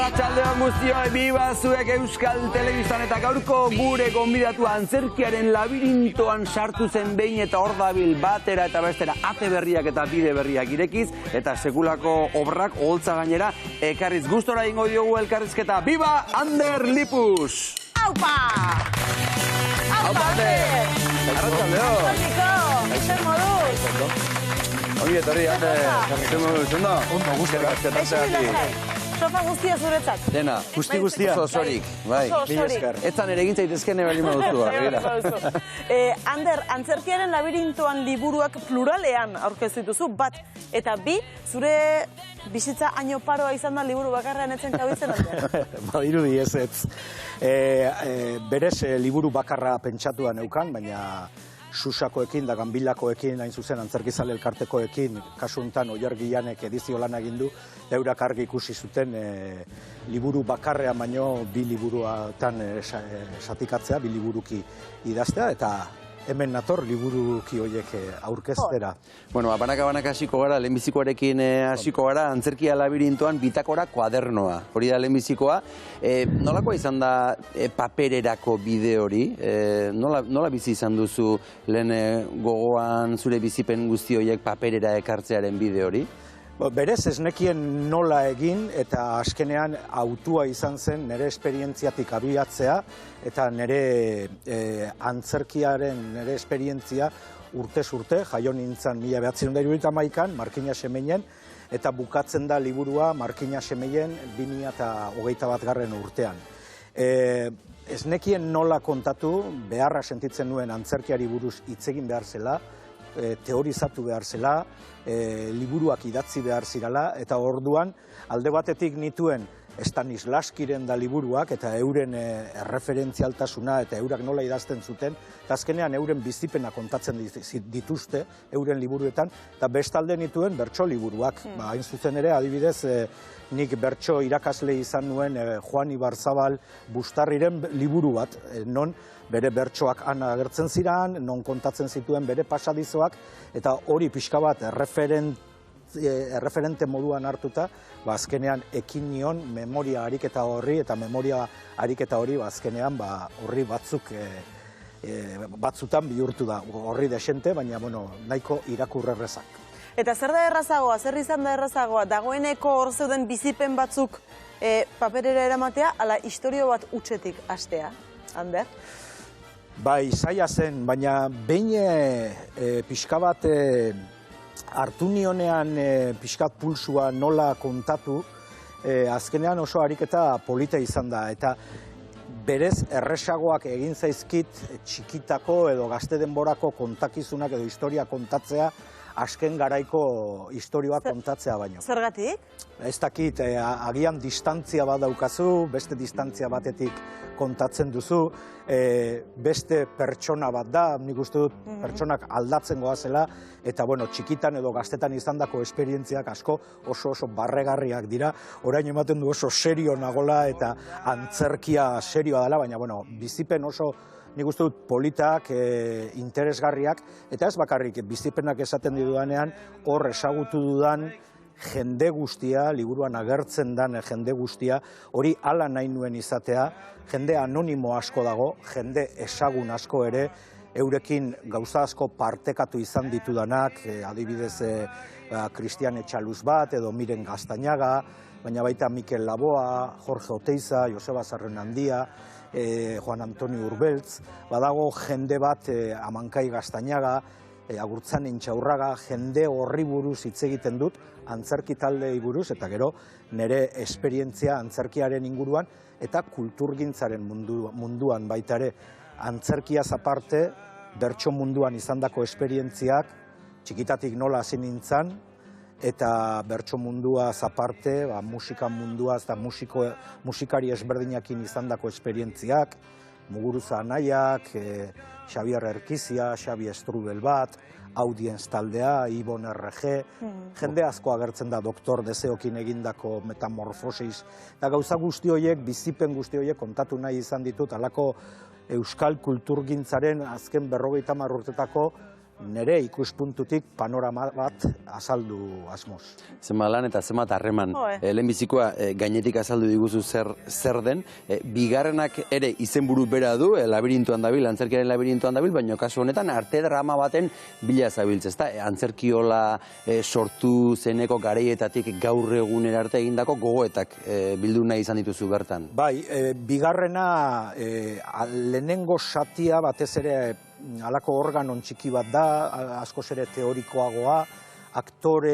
Arratsaldeon guztioi, biba zuek Euskal Telebistan eta gaurko gure gonbidatu antzerkiaren labirintoan sartu zen behin eta hor dabil batera eta bestera ate berriak eta bide berriak irekiz eta sekulako obrak oholtza gainera ekarriz gustora ingo diogu elkarrizketa. Biba Ander Lipus! Aupa! Aupa, Ander! Arratsaldeon! Zer moduz? Ongi etorri, Ander! Zer moduz, ondo? Ondo, guztiak. Sofa guztia zuretzat. Dena. Guztia. Oso osorik, bai. Etzan ere egin zaitezkene bali moduzu, argira. Ander, antzerkiaren labirintoan liburuak pluralean aurkeztu dituzu, bat eta bi, zure bizitza haino paroa izan da liburu bakarrean etzen kabitzen, Ander? Badirudi ez. Berez liburu bakarra pentsatua neukan, baina Susakoekin da Ganbilakoekin, hain zuzen antzerkizale elkartekoekin, kasu honetan Oier Gillanek edizio lan egin du, eurak argi ikusi zuten liburu bakarrean baino bi liburuatan satikatzea, bi liburuki idaztea, eta hemen nator liburuki horiek aurkeztera. Bueno, banaka hasiko gara, lehenbizikoarekin hasiko gara, antzerkia labirintoan bitakora kuadernoa. Hori da lehenbizikoa. Nolakoa izan da papererako bide hori? Nola bizi izan duzu lehen gogoan zure bizipen guzti horiek paperera ekartzearen bide hori? Berez ez nekien nola egin eta azkenean autua izan zen nire esperientziatik abiatzea eta nire antzerkiaren nire esperientzia urtez urte, jaio nintzen 1971an, Markina Semeinen, eta bukatzen da liburua Markina Semeien 2021 urtean. Ez nekien nola kontatu, beharra sentitzen nuen antzerkiari buruz hitz egin behar zela, teorizatu behar zela, liburuak idatzi behar zirala, eta orduan alde batetik nituen Stanislavskiren da liburuak eta euren erreferentzialtasuna eta eurak nola idazten zuten, eta azkenean euren bizipena kontatzen dituzte euren liburuetan, eta bestalde nituen bertso liburuak. Hain zuzen ere, adibidez, nik bertso irakasle izan nuen Juan Ibarzabal Bustarriren liburu bat, non bere bertsoak han agertzen ziren, non kontatzen zituen bere pasadizoak, eta hori pixka bat erreferente moduan hartuta, azkenean ekin nion memoria ariketa horri, eta memoria ariketa hori azkenean horri batzutan bihurtu da, horri desente, baina nahiko irakurrerrezak. Eta zer da errazagoa, zer izan da errazagoa, dagoeneko hor zeuden bizipen batzuk paperera eramatea, ala historio bat utxetik hastea, Ander? Bai, zaila zen, baina behin pixka bat hartu nionean pixkat pulsua nola kontatu, azkenean oso ariketa polita izan da, eta berez erresagoak egin zaizkit txikitako edo gazte denborako kontakizunak edo historia kontatzea, azken garaiko historioak kontatzea baino. Zergatik? Ez dakit, agian distantzia bat daukazu, beste distantzia batetik kontatzen duzu, beste pertsona bat da, nik uste dut pertsonak aldatzen goazela, eta txikitan edo gaztetan izandako esperientziak asko oso barregarriak dira, orain ematen du oso serio nagola eta antzerkia serioa dela, baina bizipen oso nik uste dut politak, interesgarriak, eta ez bakarrik bizipenak esaten didudanean, hor ezagutu dudan jende guztia, liburuan agertzen den jende guztia, hori hala nahi nuen izatea, jende anonimo asko dago, jende ezagun asko ere, eurekin gauza asko partekatu izan ditudanak, adibidez Cristian Etxaluz bat, edo Miren Gaztañaga, baina baita Mikel Laboa, Jorge Oteiza, Joseba Zarrenandia, Juan Antonio Urbeltz, badago jende bat Amankai Gaztañaga, Agurtzan Intxaurraga, jende horri buruz hitz egiten dut, antzerki taldei buruz, eta gero nire esperientzia antzerkiaren inguruan, eta kulturgintzaren munduan baita ere. Antzerkiaz aparte, bertso munduan izandako esperientziak, txikitatik nola hasi nintzen, eta bertso munduaz aparte, musika munduaz eta musikari ezberdinakin izandako esperientziak, Muguruza Anaiak, Xabier Erkizia, Xabi Estrubel bat, Audienz taldea, Ibon RG, jende asko agertzen da Doktor Deseokin egindako metamorfosis, eta gauza guzti horiek, bizipen guzti horiek kontatu nahi izan ditut, halako euskal kulturgintzaren azken 50 urtetako nire ikuspuntutik panorama bat azaldu asmoz. Zema lan eta zema harreman. Lehenbizikoa gainetik azaldu diguzu zer den. Bigarrenak ere izenburu bera du, labirintoan dabil, antzerkiaren labirintoan dabil, baina kasu honetan arte drama baten bila zabiltz, ezta? Antzerkiola sortu zeneko garaietatik gaur egunera arte egindako gogoetak bildu nahi izan dituzu bertan. Bai, bigarrena lehenengo satia batez ere halako organon txiki bat da, askoz ere teorikoagoa, aktore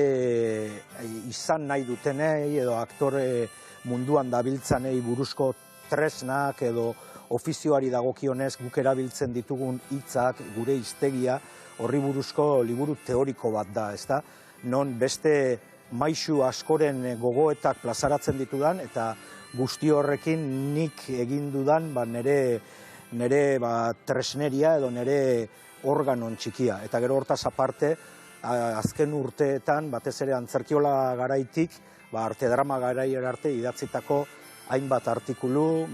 izan nahi dutenei edo aktore munduan dabiltzanei buruzko tresnak edo ofizioari dagokionez guk erabiltzen ditugun hitzak, gure hiztegia, horri buruzko liburu teoriko bat da, ezta? Non beste maisu askoren gogoetak plazaratzen ditudan eta guzti horrekin nik egin dudan nire tresneria edo nire organon txikia. Eta gero hortaz aparte, azken urteetan, batez ere antzerkiola garaitik, arte drama garaiera arte idatzitako hainbat artikulu,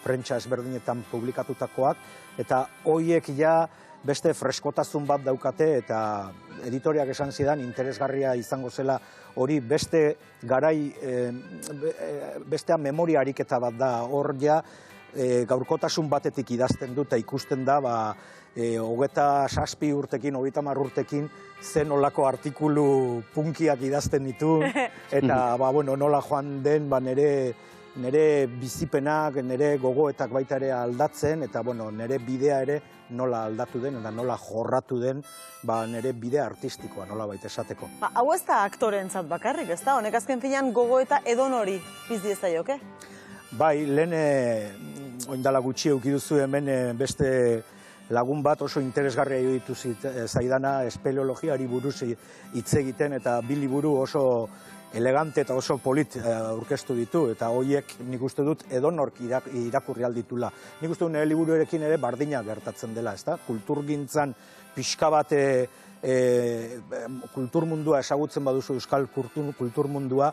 prentsa ezberdinetan publikatutakoak, eta hoiek ja beste freskotasun bat daukate, eta editoriak esan zidan interesgarria izango zela hori beste garai, bestea memoria ariketa bat da, hor ja gaurkotasun batetik idazten dut eta ikusten da 27 urtekin, 30 urtekin zen olako artikulu punkiak idazten ditu eta nola joan den nire bizipenak, nire gogoetak baita ere aldatzen eta nire bidea ere nola aldatu den eta nola jorratu den nire bidea artistikoa nola baita esateko. Hau ez da aktorentzat bakarrik, ez da? Honek azken finean gogoeta edonori pizdi ez zaioke? Bai, lehen oindala gutxi eukiduzu hemen beste lagun bat oso interesgarria iruditu zaidana espeleologiari buruz hitz egiten eta bi liburu oso elegante eta oso polit aurkeztu ditu eta horiek nik uste dut edonork irakurri alditula. Nik uste dut nire liburuerekin ere bardina gertatzen dela, ezta? Kulturgintzan pixka bat kulturmundua ezagutzen baduzu euskal kulturmundua,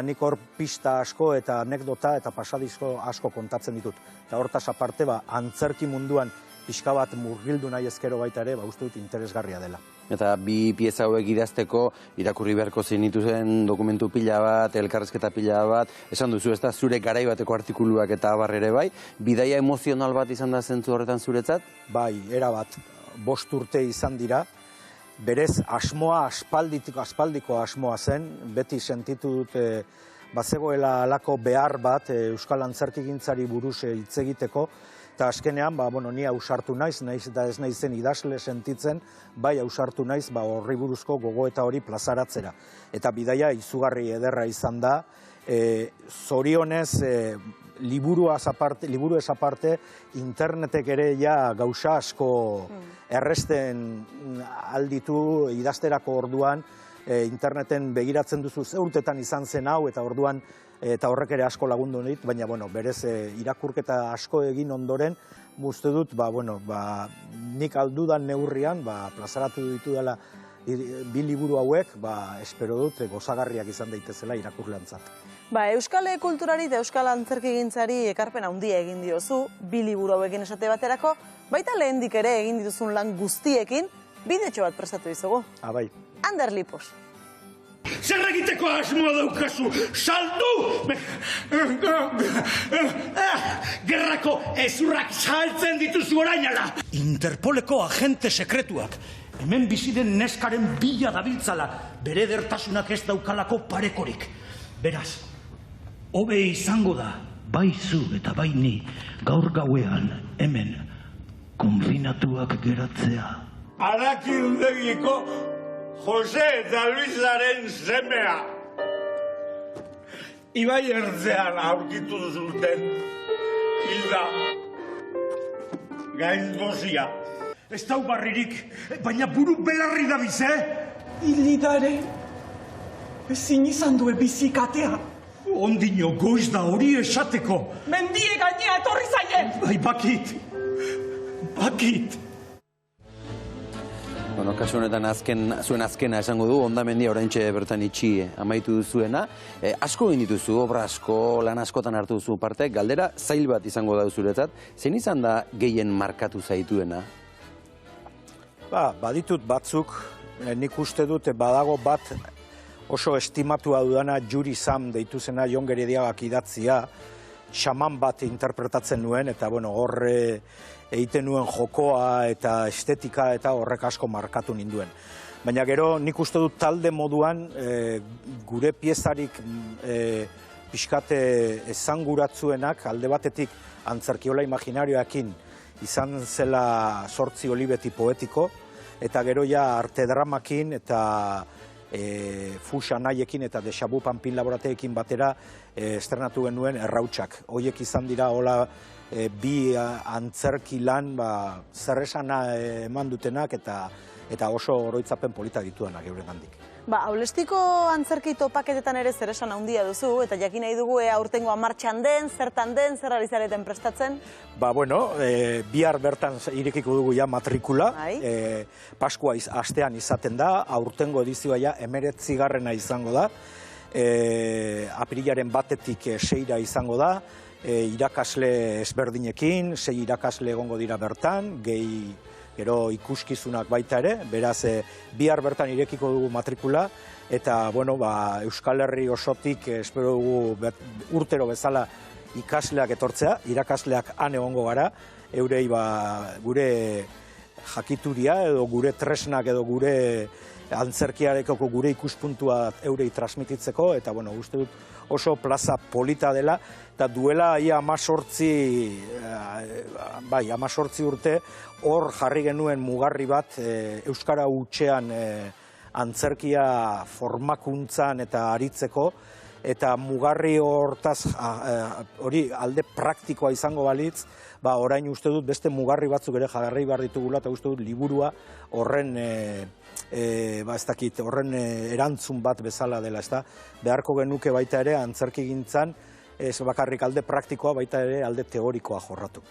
nik hor pista asko eta anekdota eta pasadizko asko kontatzen ditut. Eta hortaz aparte, antzerki munduan pixka bat murgildu nahi ezkero baita ere, uste dut interesgarria dela. Eta bi pieza hauek idazteko, irakurri beharko zenituzen dokumentu pila bat, elkarrezketa pila bat, esan duzu ez da zure garai bateko artikuluak eta abar ere bai, bidaia emozional bat izan da zentzu horretan zuretzat? Bai, erabat, 5 urte izan dira, berez asmoa, aspaldiko asmoa zen, beti sentitu dut bazegoela alako behar bat euskal antzerkigintzari buruz hitz egiteko, eta azkenean, ni ausartu naiz eta ez naizen idazle sentitzen, bai ausartu naiz horri buruzko gogoeta hori plazaratzera. Eta bidaia izugarri ederra izan da, zorionez liburuez aparte, internetek ere ja gauza asko erresten alditu idazterako orduan, interneten begiratzen duzu ze urtetan izan zen hau eta orduan eta horrek ere asko lagundu dit, baina berez irakurketa asko egin ondoren, uste dut, nik aldudan neurrian, plazaratu ditu dela bi liburu hauek, espero dut gozagarriak izan daitezela irakurleantzat. Euskal kulturari eta euskal antzerkigintzari ekarpen handia egin diozu, bi liburu hauekin esate baterako, baita lehendik ere egin dituzun lan guztiekin, bidetxo bat prestatu dizugu. Bai. Ander Lipos. Zer egiteko asmoa daukazu, saldu! Gerrako ezurrak saltzen dituzu orainala! Interpoleko agente sekretuak, hemen biziren neskaren bila dabiltzala, bere edertasunak ez daukalako parekorik. Beraz, hobe izango da, bai zu eta bai ni, gaur gauean, hemen, konfinatuak geratzea. Arakildegiko Jose eta Luisaren semea. Ibai ertzean aurkitu zuten. Hilda. Gaizbozia. Ez dau barririk, baina buru belarri dabiz, Hilidare, ezin izan due bizikatea. Ondino goiz da hori esateko. Mendie gainea etorri zaien! Bai, bakit. Kasu honetan zuen azkena esango du, hondamendia oraintxe bertan itxi amaitu duzuena. Asko egin dituzu, obra asko, lan askotan hartu duzu parte, galdera zail bat izango da zuretzat. Zein izan da gehien markatu zaituena? Baditut batzuk, nik uste dut badago bat oso estimatua dudana Juri Sam deitu zena Jon Gerediagak idatzia, xaman bat interpretatzen nuen, eta horre egiten nuen jokoa eta estetika eta horrek asko markatu ninduen. Baina gero nik uste dut talde moduan gure piezarik pixkate esanguratzuenak alde batetik antzerkiola imaginarioekin izan zela 8 olibeti poetiko, eta gero ja arte dramakin eta Fusa Naiekin eta Dejavu Panpin laborateekin batera estrenatu genuen Errautsak. Hoiek izan dira hola bi antzerki lan zer esana eman dutenak eta oso oroitzapen polita dituenak eurengandik. Aulestiko antzerki topaketetan ere zer esan handia duzu, eta jakin nahi dugu aurtengoa martxan den, zertan den, zer ari zareten prestatzen? Bihar bertan irekiko dugu ja matrikula, Paskua astean izaten da, aurtengo edizioa ja 19. izango da, apirilaren 1-tik 6 izango da, irakasle ezberdinekin, 6 irakasle egongo dira bertan, gehi gero ikuskizunak baita ere, beraz bihar bertan irekiko dugu matrikula, eta Euskal Herri osotik espero dugu urtero bezala ikasleak etortzea, irakasleak han egongo gara, eurei gure jakituria edo gure tresnak edo gure antzerkiarekoko gure ikuspuntua eurei transmititzeko, eta uste dut oso plaza polita dela, eta duela 18 urte hor jarri genuen mugarri bat Euskara hutsean antzerkia formakuntzan eta aritzeko, eta mugarri hortaz hori alde praktikoa izango balitz, orain uste dut beste mugarri batzuk ere jarri behar ditugula, eta uste dut liburua horren horren erantzun bat bezala dela, beharko genuke baita ere antzerkigintzan ez bakarrik alde praktikoa, baita ere alde teorikoa jorratu.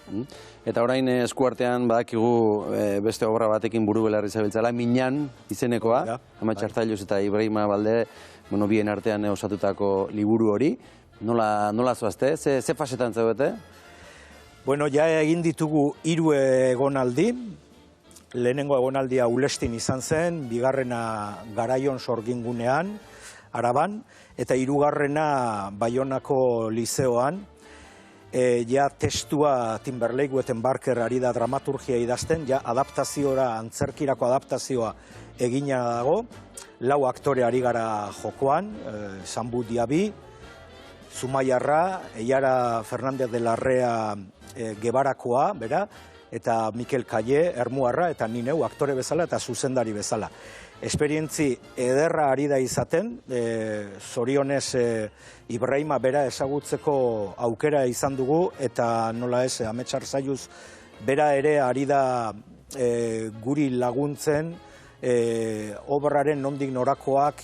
Eta orain eskuartean badakigu beste obra batekin buru belarri zabiltzala, Minan izenekoa, Amatx Artailuz eta Ibrahima Balde, bien artean osatutako liburu hori. Nola zoazte? Ze fasetan zaudete? Ja egin ditugu 3 egonaldi. Lehenengo egonaldia Ulestin izan zen, bigarrena Garaion Sorgingunean, Araban, eta 3. Baionako lizeoan. Ja testua Timberlake Wettenbarker ari da dramaturgia idazten, ja adaptaziora, antzerkirako adaptazioa egina dago. 4 aktore ari gara jokoan, Sambu Diabi, Zumaiarra, Eiara Fernández de Larrea Gebarakoa, bera, eta Mikel Kaie, Ermuarra, eta ni neu aktore bezala eta zuzendari bezala. Esperientzi ederra ari da izaten, zorionez Ibrahima bera ezagutzeko aukera izan dugu, eta nola ez, Amatx Artailuz bera ere ari da guri laguntzen, obraren nondik norakoak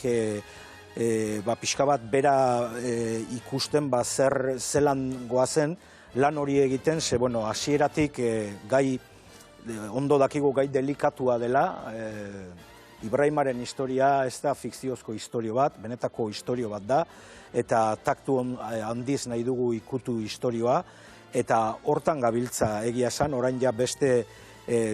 pixka bat bera ikusten zelan goazen lan hori egiten, hasieratik gai, ondo dakigu gai delikatua dela, Ibrahimaren historia ez da fikziozko historio bat, benetako historio bat da, eta taktu handiz nahi dugu ikutu historioa, eta hortan gabiltza egia esan, orain ja beste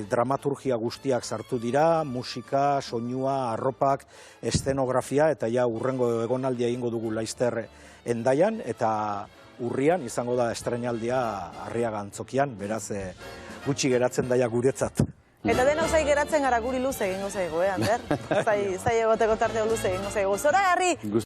dramaturgia guztiak sartu dira, musika, soinua, arropak, eszenografia, eta ja urrengo egonaldia egingo dugu Laster Hendaian, eta urrian izango da estreinaldia Arriaga Antzokian, beraz gutxi geratzen daia guretzat. Eta dena zai geratzen gara guri luze egingo zaigu, Ander? Zai egoteko tarteo luze egingo zaigu. Zoragarri!